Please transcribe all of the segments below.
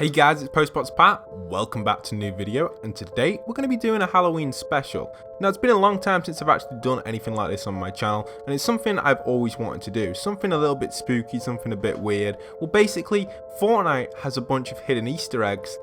Hey guys, it's Postbox Pat, welcome back to a new video, and today we're going to be doing a Halloween special. Now it's been a long time since I've actually done anything like this on my channel, and it's something I've always wanted to do, something a little bit spooky, something a bit weird. Well basically, Fortnite has a bunch of hidden Easter eggs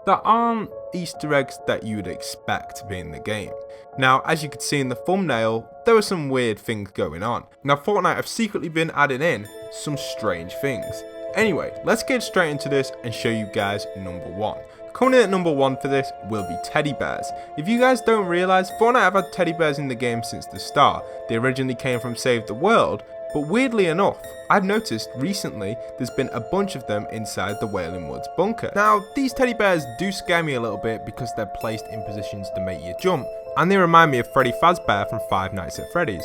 that aren't Easter eggs that you would expect to be in the game. Now, as you can see in the thumbnail, there are some weird things going on. Now Fortnite have secretly been adding in some strange things. Anyway, let's get straight into this and show you guys number one. Coming in at number one for this will be teddy bears. If you guys don't realise, Fortnite have had teddy bears in the game since the start. They originally came from Save the World, but weirdly enough, I've noticed recently there's been a bunch of them inside the Wailing Woods bunker. Now, these teddy bears do scare me a little bit because they're placed in positions to make you jump, and they remind me of Freddy Fazbear from Five Nights at Freddy's,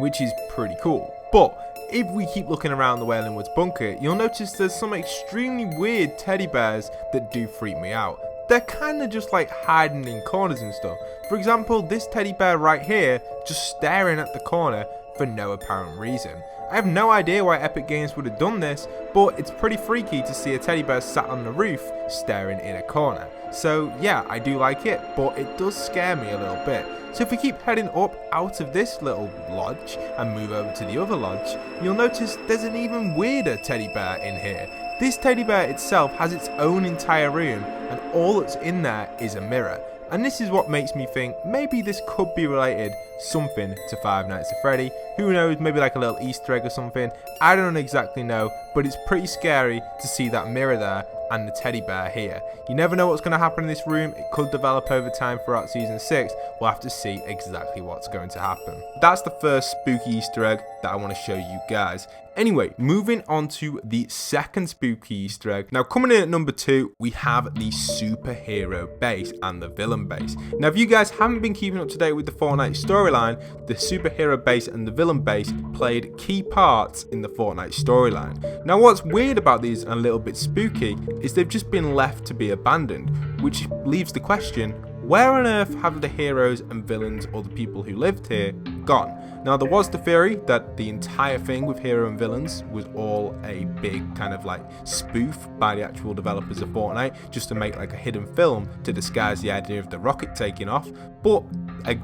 which is pretty cool. But if we keep looking around the Wailing Woods bunker, you'll notice there's some extremely weird teddy bears that do freak me out. They're kind of just like hiding in corners and stuff. For example, this teddy bear right here just staring at the corner for no apparent reason. I have no idea why Epic Games would have done this, but it's pretty freaky to see a teddy bear sat on the roof staring in a corner. So yeah, I do like it, but it does scare me a little bit. So if we keep heading up out of this little lodge and move over to the other lodge, you'll notice there's an even weirder teddy bear in here. This teddy bear itself has its own entire room, and all that's in there is a mirror. And this is what makes me think maybe this could be related something to Five Nights at Freddy. Who knows, maybe like a little Easter egg or something. I don't exactly know, but it's pretty scary to see that mirror there and the teddy bear here. You never know what's going to happen in this room. It could develop over time throughout season 6. We'll have to see exactly what's going to happen. That's the first spooky Easter egg that I want to show you guys. Anyway, moving on to the second spooky Easter egg. Now coming in at number 2, we have the superhero base and the villain base. Now if you guys haven't been keeping up to date with the Fortnite storyline, the superhero base and the villain base played key parts in the Fortnite storyline. Now what's weird about these and a little bit spooky is they've just been left to be abandoned, which leaves the question, where on earth have the heroes and villains or the people who lived here gone? Now there was the theory that the entire thing with hero and villains was all a big kind of like spoof by the actual developers of Fortnite, just to make like a hidden film to disguise the idea of the rocket taking off. But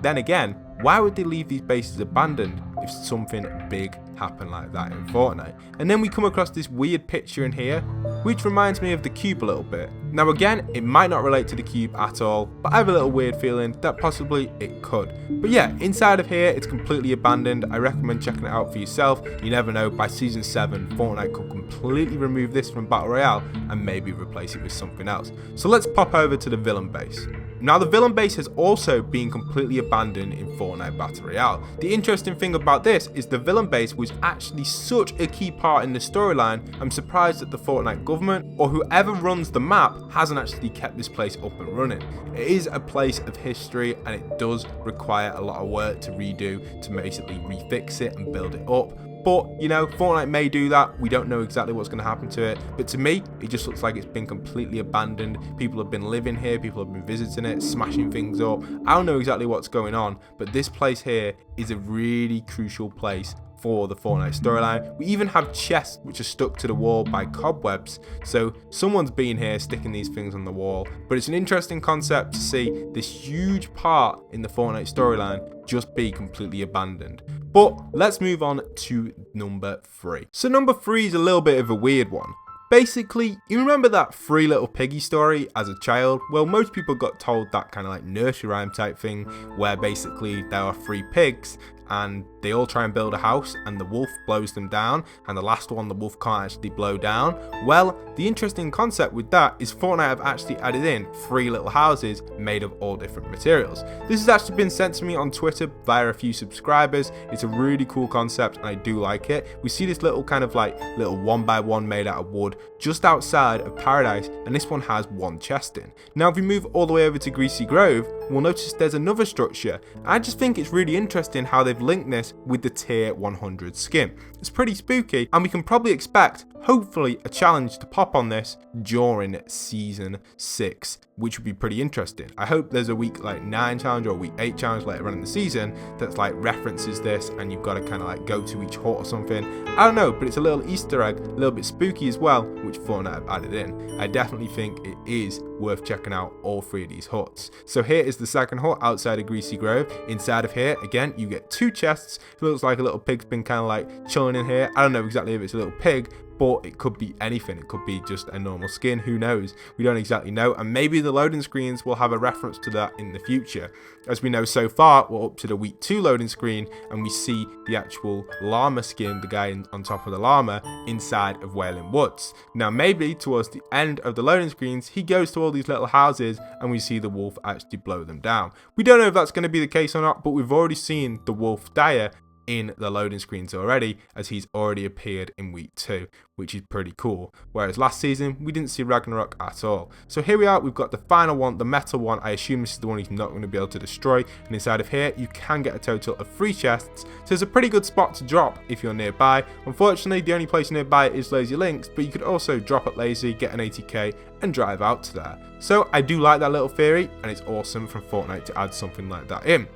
then again, why would they leave these bases abandoned if something big happened like that in Fortnite? And then we come across this weird picture in here, which reminds me of the cube a little bit. Now again, it might not relate to the cube at all, but I have a little weird feeling that possibly it could. But yeah, inside of here, it's completely abandoned. I recommend checking it out for yourself. You never know, by season 7, Fortnite could completely remove this from Battle Royale and maybe replace it with something else. So let's pop over to the villain base. Now the villain base has also been completely abandoned in Fortnite Battle Royale. The interesting thing about this is the villain base was actually such a key part in the storyline. I'm surprised that the Fortnite government or whoever runs the map hasn't actually kept this place up and running. It is a place of history and it does require a lot of work to redo, to basically refix it and build it up. But, you know, Fortnite may do that. We don't know exactly what's going to happen to it. But to me, it just looks like it's been completely abandoned. People have been living here. People have been visiting it, smashing things up. I don't know exactly what's going on. But this place here is a really crucial place for the Fortnite storyline. We even have chests which are stuck to the wall by cobwebs. So someone's been here sticking these things on the wall. But it's an interesting concept to see this huge part in the Fortnite storyline just be completely abandoned. But let's move on to number 3. So number 3 is a little bit of a weird one. Basically, you remember that Three Little Piggy story as a child? Well, most people got told that kind of like nursery rhyme type thing where basically there are 3 pigs and they all try and build a house and the wolf blows them down, and the last one the wolf can't actually blow down. Well, the interesting concept with that is Fortnite have actually added in 3 little houses made of all different materials. This has actually been sent to me on Twitter via a few subscribers. It's a really cool concept and I do like it. We see this little kind of like little 1x1 made out of wood just outside of Paradise, and this one has 1 chest in. Now if we move all the way over to Greasy Grove, we'll notice there's another structure. I just think it's really interesting how they've linked this with the tier 100 skin. It's pretty spooky, and we can probably expect, hopefully, a challenge to pop on this during season 6. which would be pretty interesting. I hope there's a week like 9 challenge or a week 8 challenge later on in the season that's like references this, and you've got to kind of like go to each hut or something. I don't know, but it's a little Easter egg, a little bit spooky as well, which Fortnite have added in. I definitely think it is worth checking out all 3 of these huts. So here is the second hut outside of Greasy Grove. Inside of here, again, you get 2 chests. It looks like a little pig's been kind of like chilling in here. I don't know exactly if it's a little pig, but it could be anything. It could be just a normal skin, who knows? We don't exactly know, and maybe the loading screens will have a reference to that in the future. As we know so far, we're up to the week 2 loading screen, and we see the actual llama skin, the guy on top of the llama, inside of Wailing Woods. Now maybe towards the end of the loading screens, he goes to all these little houses, and we see the wolf actually blow them down. We don't know if that's going to be the case or not, but we've already seen the wolf dire in the loading screens already, as he's already appeared in week 2, which is pretty cool. Whereas last season we didn't see Ragnarok at all. So here we are, we've got the final one, the metal one. I assume this is the one he's not going to be able to destroy, and inside of here you can get a total of 3 chests, so it's a pretty good spot to drop if you're nearby. Unfortunately, the only place nearby is Lazy Links, but you could also drop at Lazy, get an 80k and drive out to there. So I do like that little theory, and it's awesome from Fortnite to add something like that in.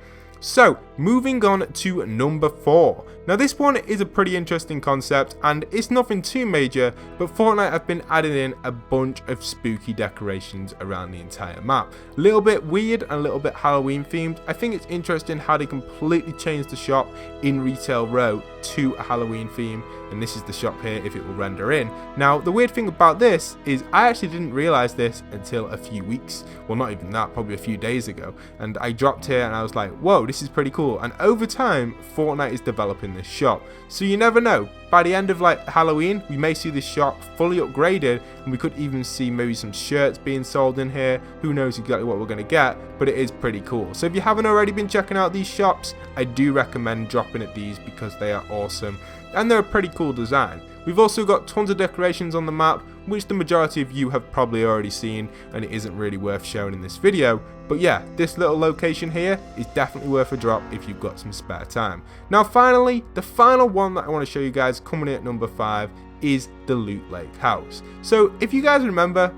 So, moving on to number 4. Now this one is a pretty interesting concept, and it's nothing too major, but Fortnite have been adding in a bunch of spooky decorations around the entire map. A little bit weird and a little bit Halloween themed. I think it's interesting how they completely changed the shop in Retail Row to a Halloween theme, and this is the shop here if it will render in. Now the weird thing about this is I actually didn't realize this until a few weeks, well not even that, probably a few days ago, and I dropped here and I was like, whoa, this is pretty cool. And over time Fortnite is developing this shop, so you never know, by the end of like Halloween we may see this shop fully upgraded, and we could even see maybe some shirts being sold in here. Who knows exactly what we're going to get, but it is pretty cool. So if you haven't already been checking out these shops, I do recommend dropping at these because they are awesome and they're a pretty cool design. We've also got tons of decorations on the map, which the majority of you have probably already seen, and it isn't really worth showing in this video. But yeah, this little location here is definitely worth a drop if you've got some spare time. Now finally, the final one that I want to show you guys, coming in at number 5, is the Loot Lake House. So if you guys remember,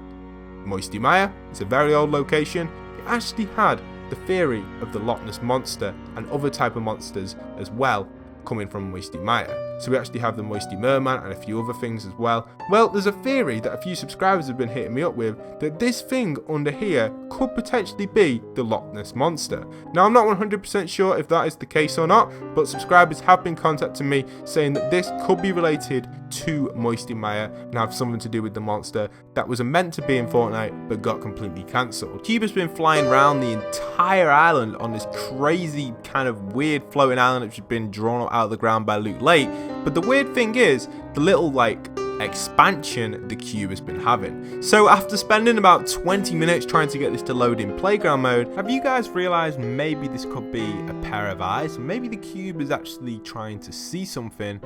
Moisty Mire, it's a very old location. It actually had the theory of the Loch Ness Monster and other type of monsters as well coming from Moisty Mire. So we actually have the Moisty Merman and a few other things as well. Well, there's a theory that a few subscribers have been hitting me up with, that this thing under here could potentially be the Loch Ness Monster. Now I'm not 100% sure if that is the case or not, but subscribers have been contacting me saying that this could be related to Moisty Mire and have something to do with the monster that was meant to be in Fortnite but got completely cancelled. Cube has been flying around the entire island on this crazy kind of weird floating island which has been drawn out of the ground by Loot Lake. But the weird thing is, the little like expansion the Cube has been having. So after spending about 20 minutes trying to get this to load in playground mode, have you guys realized maybe this could be a pair of eyes? Maybe the Cube is actually trying to see something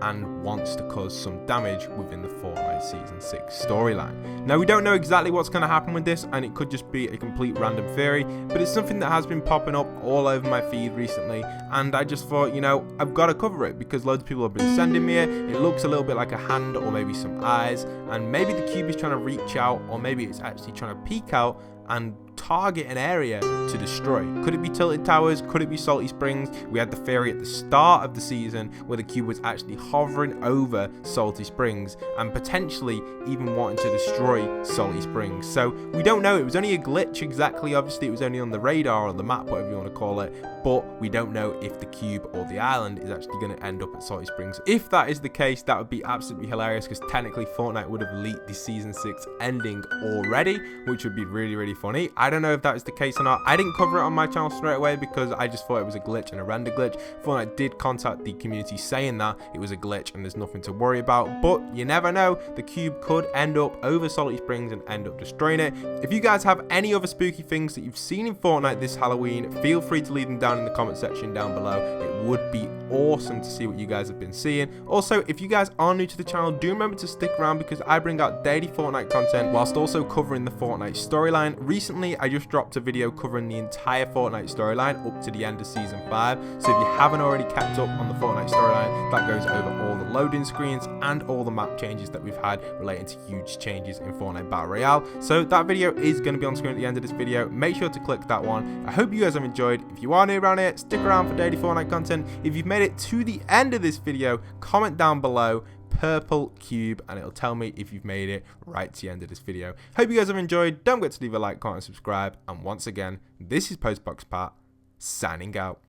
and wants to cause some damage within the Fortnite Season 6 storyline. Now we don't know exactly what's going to happen with this, and it could just be a complete random theory, but it's something that has been popping up all over my feed recently, and I just thought, you know, I've got to cover it because loads of people have been sending me it. It looks a little bit like a hand or maybe some eyes, and maybe the Cube is trying to reach out, or maybe it's actually trying to peek out and target an area to destroy. Could it be Tilted Towers? Could it be Salty Springs? We had the theory at the start of the season where the Cube was actually hovering over Salty Springs and potentially even wanting to destroy Salty Springs. So we don't know. It was only a glitch exactly. Obviously it was only on the radar or the map, whatever you want to call it, but we don't know if the Cube or the island is actually going to end up at Salty Springs. If that is the case, that would be absolutely hilarious because technically Fortnite would have leaked the Season 6 ending already, which would be really, really funny. I don't know if that is the case or not. I didn't cover it on my channel straight away because I just thought it was a glitch and a render glitch. Fortnite did contact the community saying that it was a glitch and there's nothing to worry about, but you never know. The Cube could end up over Salty Springs and end up destroying it. If you guys have any other spooky things that you've seen in Fortnite this Halloween, feel free to leave them down in the comment section down below. It would be awesome to see what you guys have been seeing. Also, if you guys are new to the channel, do remember to stick around because I bring out daily Fortnite content whilst also covering the Fortnite storyline. Recently, I just dropped a video covering the entire Fortnite storyline up to the end of Season 5. So if you haven't already kept up on the Fortnite storyline, that goes over all the loading screens and all the map changes that we've had relating to huge changes in Fortnite Battle Royale. So that video is going to be on screen at the end of this video. Make sure to click that one. I hope you guys have enjoyed. If you are new around here, stick around for daily Fortnite content. If you've made it to the end of this video, comment down below purple cube and it'll tell me if you've made it right to the end of this video. Hope you guys have enjoyed. Don't forget to leave a like, comment and subscribe, and once again, this is Postbox Pat signing out.